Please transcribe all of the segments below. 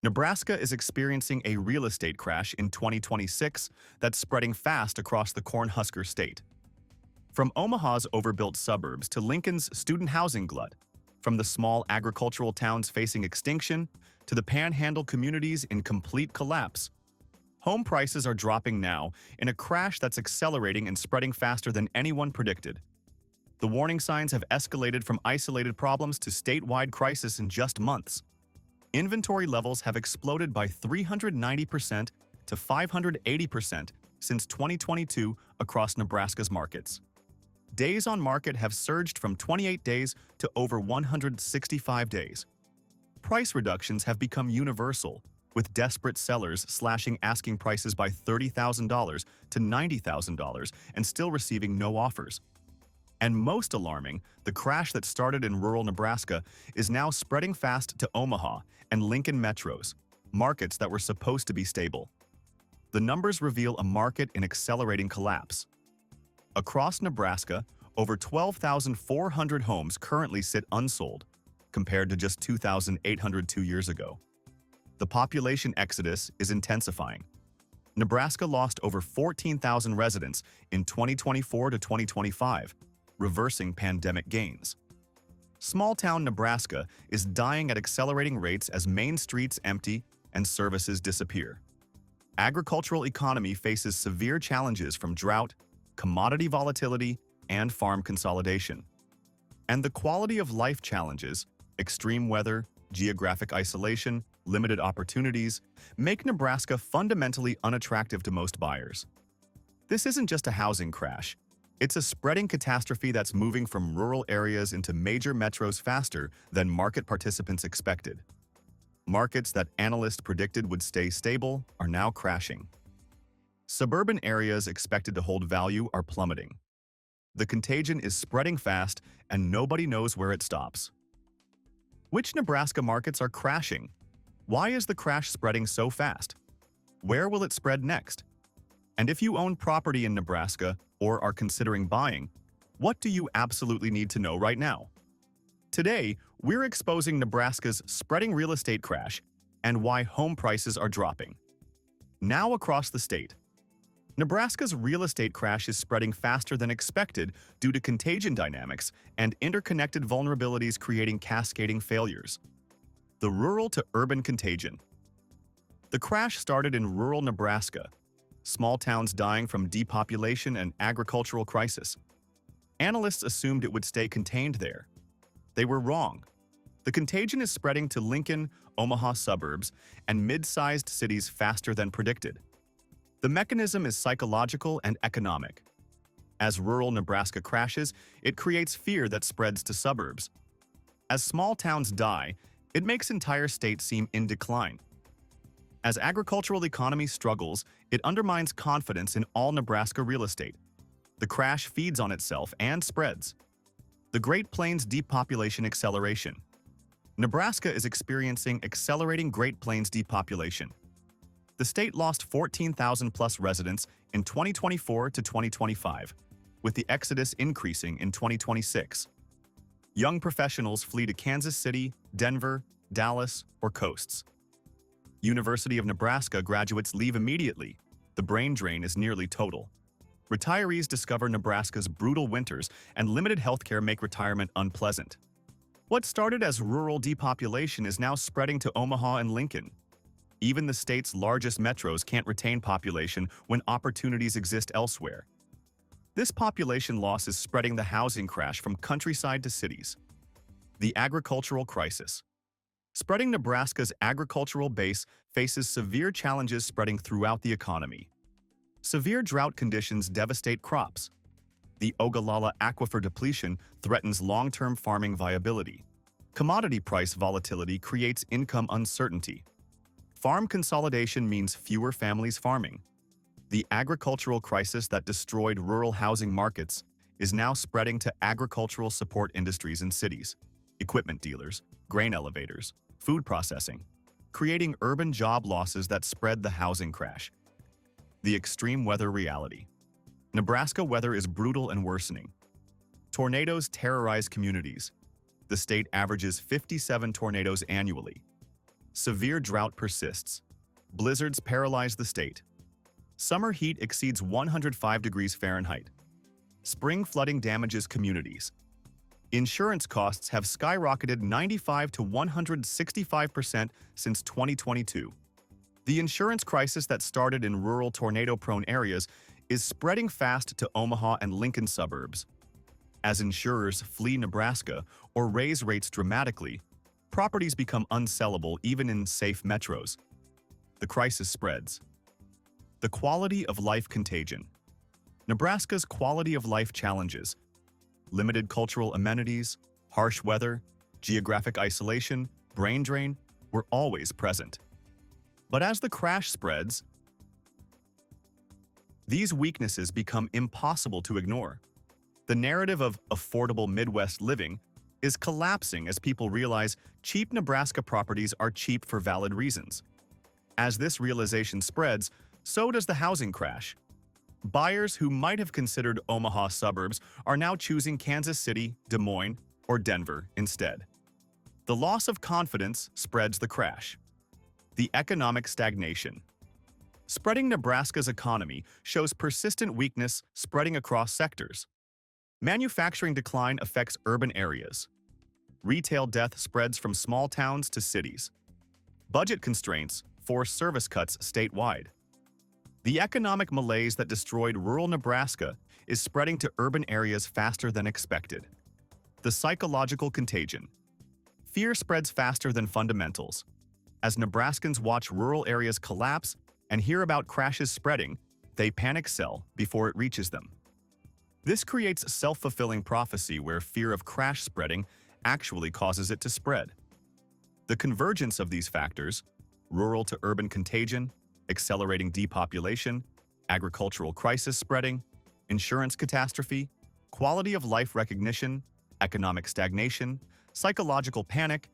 Nebraska is experiencing a real estate crash in 2026 that's spreading fast across the Cornhusker state. From Omaha's overbuilt suburbs to Lincoln's student housing glut, from the small agricultural towns facing extinction to the Panhandle communities in complete collapse, home prices are dropping now in a crash that's accelerating and spreading faster than anyone predicted. The warning signs have escalated from isolated problems to statewide crisis in just months. Inventory levels have exploded by 390% to 580% since 2022 across Nebraska's markets. Days on market have surged from 28 days to over 165 days. Price reductions have become universal, with desperate sellers slashing asking prices by $30,000 to $90,000 and still receiving no offers. And most alarming, the crash that started in rural Nebraska is now spreading fast to Omaha and Lincoln metros, markets that were supposed to be stable. The numbers reveal a market in accelerating collapse. Across Nebraska, over 12,400 homes currently sit unsold, compared to just 2,800 2 years ago. The population exodus is intensifying. Nebraska lost over 14,000 residents in 2024 to 2025, reversing pandemic gains. Small-town Nebraska is dying at accelerating rates as main streets empty and services disappear. Agricultural economy faces severe challenges from drought, commodity volatility, and farm consolidation. And the quality of life challenges, extreme weather, geographic isolation, limited opportunities, make Nebraska fundamentally unattractive to most buyers. This isn't just a housing crash. It's a spreading catastrophe that's moving from rural areas into major metros faster than market participants expected. Markets that analysts predicted would stay stable are now crashing. Suburban areas expected to hold value are plummeting. The contagion is spreading fast, and nobody knows where it stops. Which Nebraska markets are crashing? Why is the crash spreading so fast? Where will it spread next? And if you own property in Nebraska or are considering buying, what do you absolutely need to know right now? Today, we're exposing Nebraska's spreading real estate crash and why home prices are dropping. Now across the state, Nebraska's real estate crash is spreading faster than expected due to contagion dynamics and interconnected vulnerabilities creating cascading failures. The rural to urban contagion. The crash started in rural Nebraska, small towns dying from depopulation and agricultural crisis. Analysts assumed it would stay contained there. They were wrong. The contagion is spreading to Lincoln, Omaha suburbs, and mid-sized cities faster than predicted. The mechanism is psychological and economic. As rural Nebraska crashes, it creates fear that spreads to suburbs. As small towns die, it makes entire states seem in decline. As agricultural economy struggles, it undermines confidence in all Nebraska real estate. The crash feeds on itself and spreads. The Great Plains depopulation acceleration. Nebraska is experiencing accelerating Great Plains depopulation. The state lost 14,000 plus residents in 2024 to 2025, with the exodus increasing in 2026. Young professionals flee to Kansas City, Denver, Dallas, or coasts. University of Nebraska graduates leave immediately. The brain drain is nearly total. Retirees discover Nebraska's brutal winters and limited healthcare make retirement unpleasant. What started as rural depopulation is now spreading to Omaha and Lincoln. Even the state's largest metros can't retain population when opportunities exist elsewhere. This population loss is spreading the housing crash from countryside to cities. The agricultural crisis. Spreading Nebraska's agricultural base faces severe challenges spreading throughout the economy. Severe drought conditions devastate crops. The Ogallala aquifer depletion threatens long-term farming viability. Commodity price volatility creates income uncertainty. Farm consolidation means fewer families farming. The agricultural crisis that destroyed rural housing markets is now spreading to agricultural support industries in cities, equipment dealers, grain elevators, food processing, creating urban job losses that spread the housing crash. The extreme weather reality. Nebraska weather is brutal and worsening. Tornadoes terrorize communities. The state averages 57 tornadoes annually. Severe drought persists. Blizzards paralyze the state. Summer heat exceeds 105 degrees Fahrenheit. Spring flooding damages communities. Insurance costs have skyrocketed 95 to 165% since 2022. The insurance crisis that started in rural tornado-prone areas is spreading fast to Omaha and Lincoln suburbs. As insurers flee Nebraska or raise rates dramatically, properties become unsellable even in safe metros. The crisis spreads. The quality of life contagion. Nebraska's quality of life challenges, limited cultural amenities, harsh weather, geographic isolation, brain drain, were always present. But as the crash spreads, these weaknesses become impossible to ignore. The narrative of affordable Midwest living is collapsing as people realize cheap Nebraska properties are cheap for valid reasons. As this realization spreads, so does the housing crash. Buyers who might have considered Omaha suburbs are now choosing Kansas City, Des Moines, or Denver instead. The loss of confidence spreads the crash. The economic stagnation. Spreading Nebraska's economy shows persistent weakness spreading across sectors. Manufacturing decline affects urban areas. Retail death spreads from small towns to cities. Budget constraints force service cuts statewide. The economic malaise that destroyed rural Nebraska is spreading to urban areas faster than expected. The psychological contagion. Fear spreads faster than fundamentals. As Nebraskans watch rural areas collapse and hear about crashes spreading, they panic sell before it reaches them. This creates self-fulfilling prophecy where fear of crash spreading actually causes it to spread. The convergence of these factors, rural to urban contagion, accelerating depopulation, agricultural crisis spreading, insurance catastrophe, quality of life recognition, economic stagnation, psychological panic,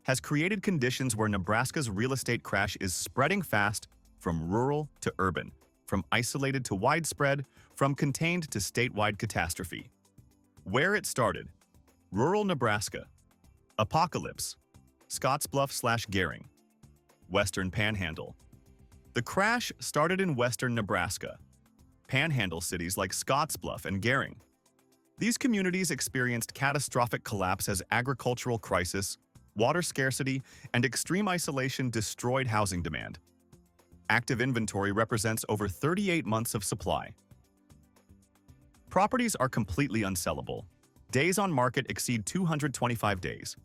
has created conditions where Nebraska's real estate crash is spreading fast from rural to urban, from isolated to widespread, from contained to statewide catastrophe. Where it started: rural Nebraska, apocalypse, Scottsbluff/Gering, Western Panhandle. The crash started in western Nebraska, Panhandle cities like Scottsbluff and Gering. These communities experienced catastrophic collapse as agricultural crisis, water scarcity, and extreme isolation destroyed housing demand. Active inventory represents over 38 months of supply. Properties are completely unsellable. Days on market exceed 225 days.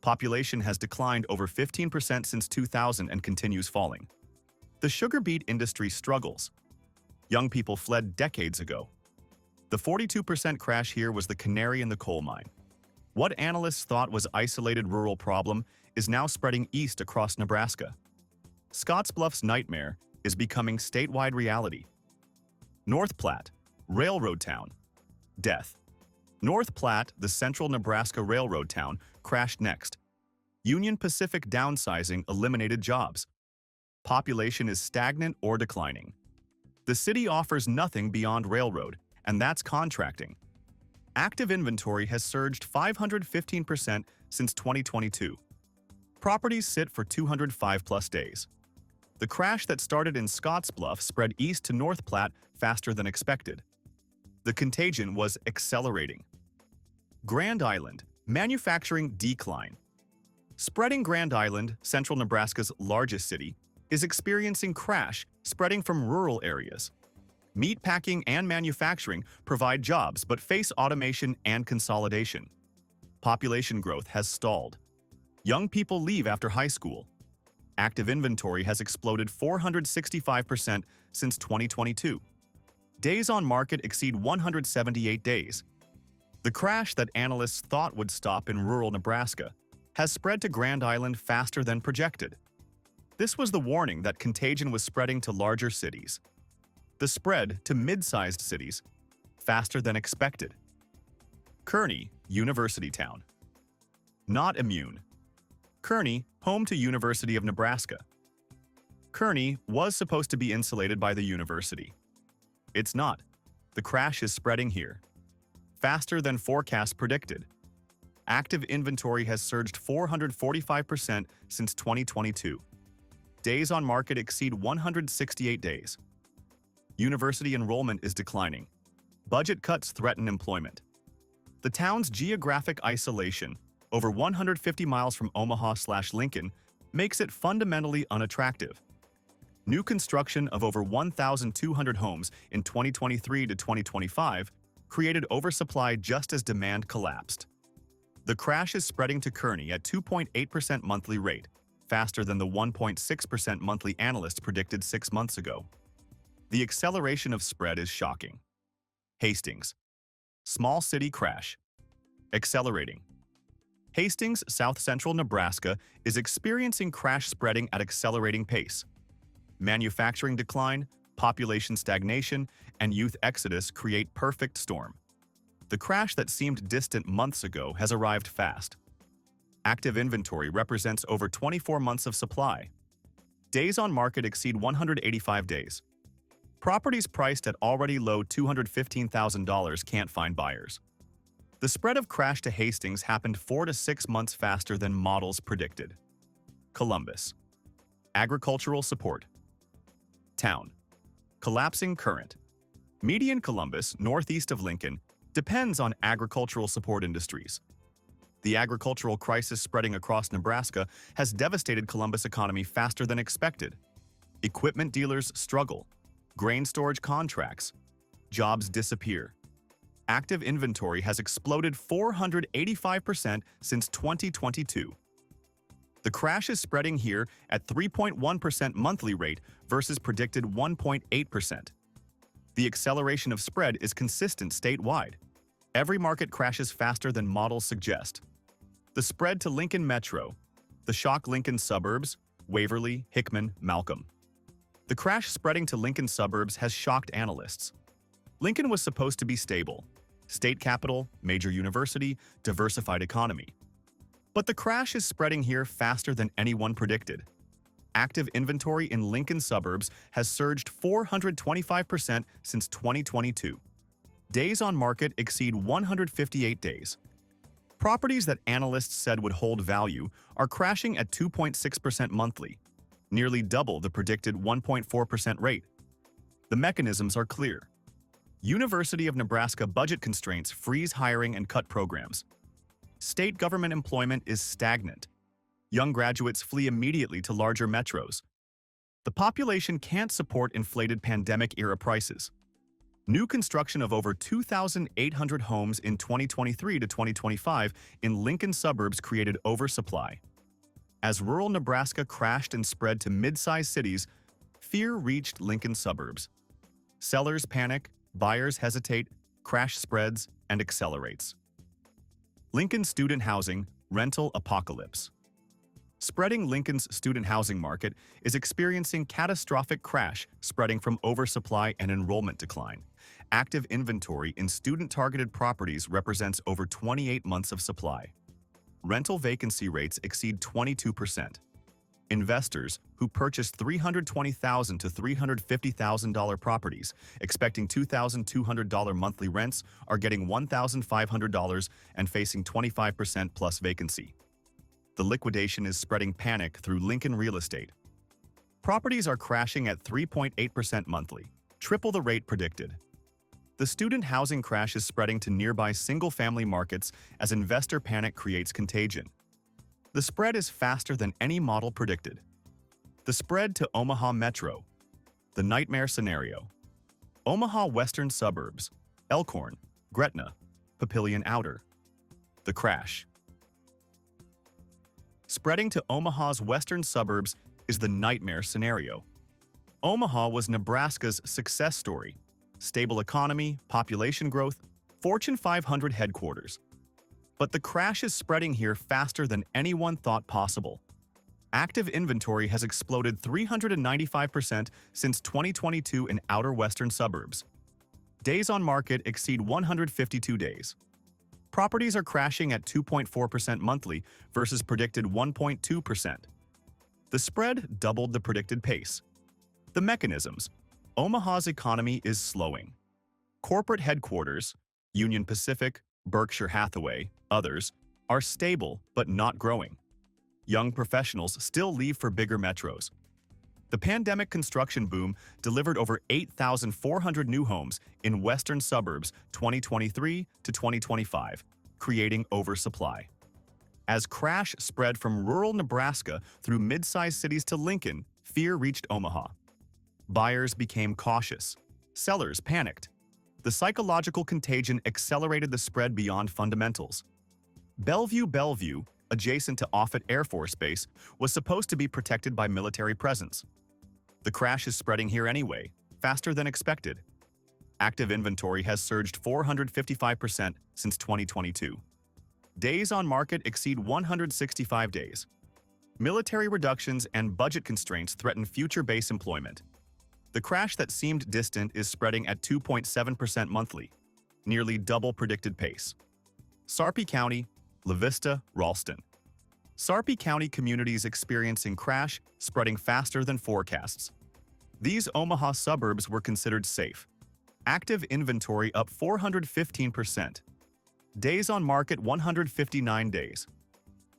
Population has declined over 15% since 2000 and continues falling. The sugar beet industry struggles. Young people fled decades ago. The 42% crash here was the canary in the coal mine. What analysts thought was isolated rural problem is now spreading east across Nebraska. Scottsbluff's nightmare is becoming statewide reality. North Platte, railroad town. Death. North Platte, the central Nebraska railroad town, crashed next. Union Pacific downsizing eliminated jobs. Population is stagnant or declining. The city offers nothing beyond railroad, and that's contracting. Active inventory has surged 515% since 2022. Properties sit for 205+ days. The crash that started in Scottsbluff spread east to North Platte faster than expected. The contagion was accelerating. Grand Island, manufacturing decline. Spreading Grand Island, central Nebraska's largest city, is experiencing crash spreading from rural areas. Meatpacking and manufacturing provide jobs but face automation and consolidation. Population growth has stalled. Young people leave after high school. Active inventory has exploded 465% since 2022. Days on market exceed 178 days. The crash that analysts thought would stop in rural Nebraska has spread to Grand Island faster than projected. This was the warning that contagion was spreading to larger cities. The spread to mid-sized cities faster than expected. Kearney, University Town. Not immune. Kearney, home to University of Nebraska. Kearney was supposed to be insulated by the university. It's not. The crash is spreading here. Faster than forecasts predicted. Active inventory has surged 445% since 2022. Days on market exceed 168 days. University enrollment is declining. Budget cuts threaten employment. The town's geographic isolation, over 150 miles from Omaha/Lincoln, makes it fundamentally unattractive. New construction of over 1,200 homes in 2023 to 2025 created oversupply just as demand collapsed. The crash is spreading to Kearney at 2.8% monthly rate, faster than the 1.6% monthly analysts predicted 6 months ago. The acceleration of spread is shocking. Hastings. Small city crash. Accelerating. Hastings, south-central Nebraska, is experiencing crash spreading at accelerating pace. Manufacturing decline, population stagnation, and youth exodus create perfect storm. The crash that seemed distant months ago has arrived fast. Active inventory represents over 24 months of supply. Days on market exceed 185 days. Properties priced at already low $215,000 can't find buyers. The spread of crash to Hastings happened 4 to 6 months faster than models predicted. Columbus. Agricultural support. Town. Collapsing current. Median Columbus, northeast of Lincoln, depends on agricultural support industries. The agricultural crisis spreading across Nebraska has devastated Columbus' economy faster than expected. Equipment dealers struggle. Grain storage contracts. Jobs disappear. Active inventory has exploded 485% since 2022. The crash is spreading here at 3.1% monthly rate versus predicted 1.8%. The acceleration of spread is consistent statewide. Every market crashes faster than models suggest. The spread to Lincoln Metro, the shock Lincoln suburbs, Waverly, Hickman, Malcolm. The crash spreading to Lincoln suburbs has shocked analysts. Lincoln was supposed to be stable. State capital, major university, diversified economy. But the crash is spreading here faster than anyone predicted. Active inventory in Lincoln suburbs has surged 425% since 2022. Days on market exceed 158 days. Properties that analysts said would hold value are crashing at 2.6% monthly, nearly double the predicted 1.4% rate. The mechanisms are clear. University of Nebraska budget constraints freeze hiring and cut programs. State government employment is stagnant. Young graduates flee immediately to larger metros. The population can't support inflated pandemic-era prices. New construction of over 2,800 homes in 2023 to 2025 in Lincoln suburbs created oversupply. As rural Nebraska crashed and spread to mid-sized cities, fear reached Lincoln suburbs. Sellers panic, buyers hesitate, crash spreads, and accelerates. Lincoln student housing, rental apocalypse. Spreading Lincoln's student housing market is experiencing catastrophic crash spreading from oversupply and enrollment decline. Active inventory in student-targeted properties represents over 28 months of supply. Rental vacancy rates exceed 22%. Investors who purchased $320,000 to $350,000 properties, expecting $2,200 monthly rents, are getting $1,500 and facing 25% plus vacancy. The liquidation is spreading panic through Lincoln real estate. Properties are crashing at 3.8% monthly, triple the rate predicted. The student housing crash is spreading to nearby single-family markets as investor panic creates contagion. The spread is faster than any model predicted. The spread to Omaha Metro. The nightmare scenario. Omaha western suburbs. Elkhorn, Gretna, Papillion Outer. The crash. Spreading to Omaha's western suburbs is the nightmare scenario. Omaha was Nebraska's success story. Stable economy, population growth, Fortune 500 headquarters. But the crash is spreading here faster than anyone thought possible. Active inventory has exploded 395% since 2022 in outer western suburbs. Days on market exceed 152 days. Properties are crashing at 2.4% monthly versus predicted 1.2%. The spread doubled the predicted pace. The mechanisms. Omaha's economy is slowing. Corporate headquarters, Union Pacific, Berkshire Hathaway, others, are stable but not growing. Young professionals still leave for bigger metros. The pandemic construction boom delivered over 8,400 new homes in western suburbs 2023 to 2025, creating oversupply. As crash spread from rural Nebraska through mid-sized cities to Lincoln, fear reached Omaha. Buyers became cautious. Sellers panicked. The psychological contagion accelerated the spread beyond fundamentals. Bellevue, adjacent to Offutt Air Force Base, was supposed to be protected by military presence. The crash is spreading here anyway, faster than expected. Active inventory has surged 455% since 2022. Days on market exceed 165 days. Military reductions and budget constraints threaten future base employment. The crash that seemed distant is spreading at 2.7% monthly, nearly double predicted pace. Sarpy County, La Vista, Ralston. Sarpy County communities experiencing crash spreading faster than forecasts. These Omaha suburbs were considered safe. Active inventory up 415%. Days on market 159 days.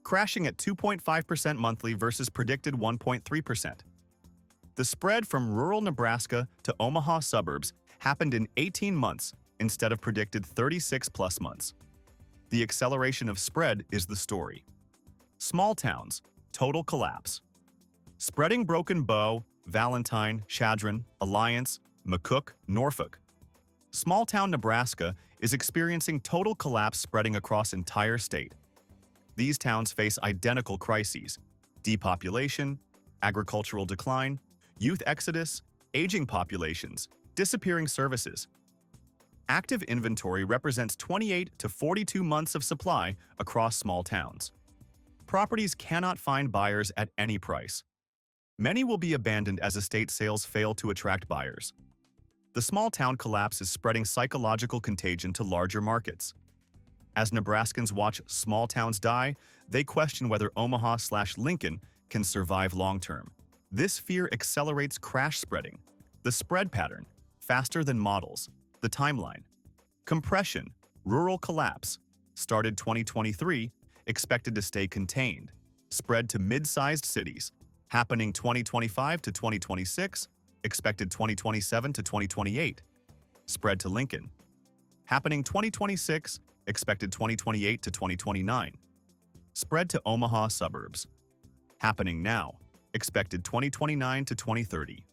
Crashing at 2.5% monthly versus predicted 1.3%. The spread from rural Nebraska to Omaha suburbs happened in 18 months instead of predicted 36+ months. The acceleration of spread is the story. Small towns, total collapse. Spreading Broken Bow, Valentine, Chadron, Alliance, McCook, Norfolk. Small-town Nebraska is experiencing total collapse spreading across entire state. These towns face identical crises: depopulation, agricultural decline, youth exodus, aging populations, disappearing services. Active inventory represents 28 to 42 months of supply across small towns. Properties cannot find buyers at any price. Many will be abandoned as estate sales fail to attract buyers. The small town collapse is spreading psychological contagion to larger markets. As Nebraskans watch small towns die, they question whether Omaha/Lincoln can survive long-term. This fear accelerates crash spreading. The spread pattern, faster than models. The timeline. Compression, rural collapse. Started 2023, expected to stay contained. Spread to mid-sized cities. Happening 2025 to 2026, expected 2027 to 2028. Spread to Lincoln. Happening 2026, expected 2028 to 2029. Spread to Omaha suburbs. Happening now, expected 2029 to 2030.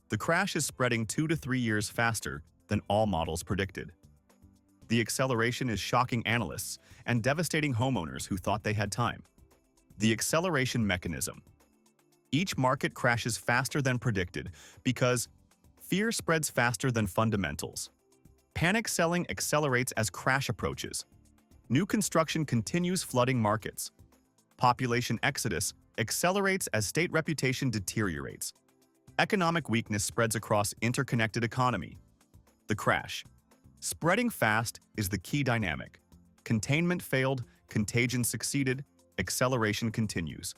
The crash is spreading 2 to 3 years faster than all models predicted. The acceleration is shocking analysts and devastating homeowners who thought they had time. The acceleration mechanism. Each market crashes faster than predicted because fear spreads faster than fundamentals. Panic selling accelerates as crash approaches. New construction continues flooding markets. Population exodus accelerates as state reputation deteriorates. Economic weakness spreads across interconnected economy. The crash. Spreading fast is the key dynamic. Containment failed, contagion succeeded, acceleration continues.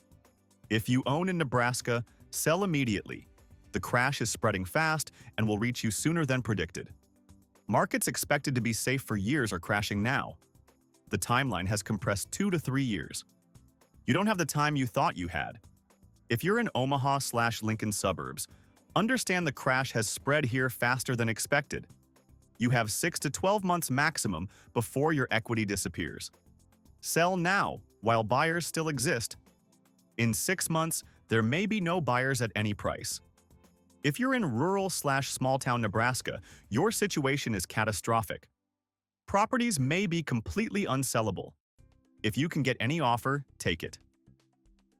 If you own in Nebraska, sell immediately. The crash is spreading fast and will reach you sooner than predicted. Markets expected to be safe for years are crashing now. The timeline has compressed 2 to 3 years. You don't have the time you thought you had. If you're in Omaha/Lincoln suburbs, understand the crash has spread here faster than expected. You have 6 to 12 months maximum before your equity disappears. Sell now while buyers still exist. In 6 months, there may be no buyers at any price. If you're in rural/small-town Nebraska, your situation is catastrophic. Properties may be completely unsellable. If you can get any offer, take it.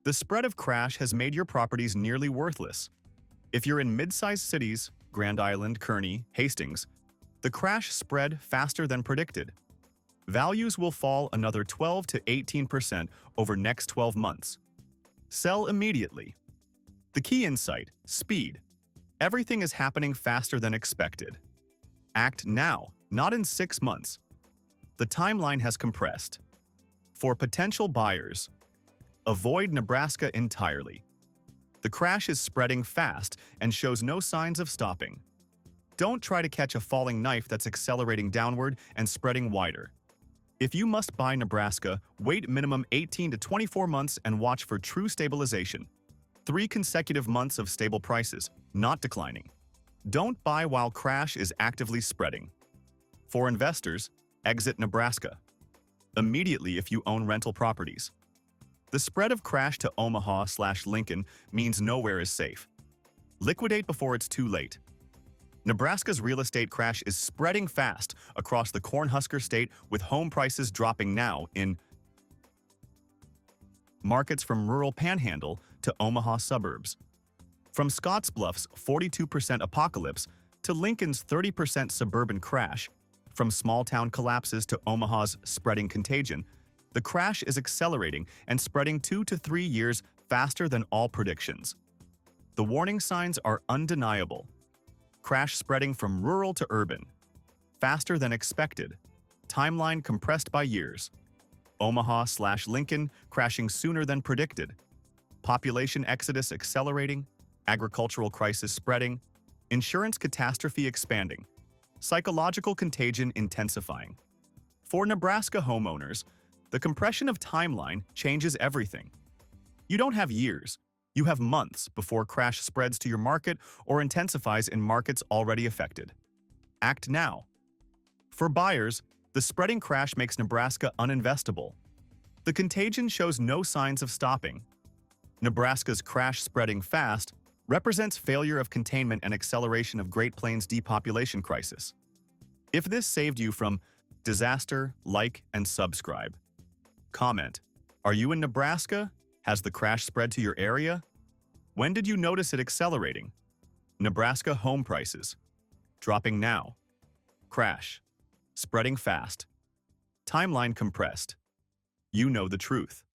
The spread of crash has made your properties nearly worthless. If you're in mid-sized cities, Grand Island, Kearney, Hastings, the crash spread faster than predicted. Values will fall another 12 to 18% over next 12 months. Sell immediately. The key insight: speed. Everything is happening faster than expected. Act now, not in 6 months. The timeline has compressed. For potential buyers, avoid Nebraska entirely. The crash is spreading fast and shows no signs of stopping. Don't try to catch a falling knife that's accelerating downward and spreading wider. If you must buy Nebraska, wait minimum 18 to 24 months and watch for true stabilization. 3 consecutive months of stable prices, not declining. Don't buy while crash is actively spreading. For investors, exit Nebraska immediately if you own rental properties. The spread of crash to Omaha/Lincoln means nowhere is safe. Liquidate before it's too late. Nebraska's real estate crash is spreading fast across the Cornhusker state, with home prices dropping now in markets from rural Panhandle to Omaha suburbs. From Scottsbluff's 42% apocalypse to Lincoln's 30% suburban crash, from small-town collapses to Omaha's spreading contagion, the crash is accelerating and spreading 2 to 3 years faster than all predictions. The warning signs are undeniable. Crash spreading from rural to urban. Faster than expected. Timeline compressed by years. Omaha/Lincoln crashing sooner than predicted. Population exodus accelerating. Agricultural crisis spreading. Insurance catastrophe expanding. Psychological contagion intensifying. For Nebraska homeowners, the compression of timeline changes everything. You don't have years. You have months before crash spreads to your market or intensifies in markets already affected. Act now. For buyers, the spreading crash makes Nebraska uninvestable. The contagion shows no signs of stopping. Nebraska's crash spreading fast represents failure of containment and acceleration of Great Plains depopulation crisis. If this saved you from disaster, like and subscribe. Comment: are you in Nebraska? Has the crash spread to your area? When did you notice it accelerating? Nebraska home prices. Dropping now. Crash. Spreading fast. Timeline compressed. You know the truth.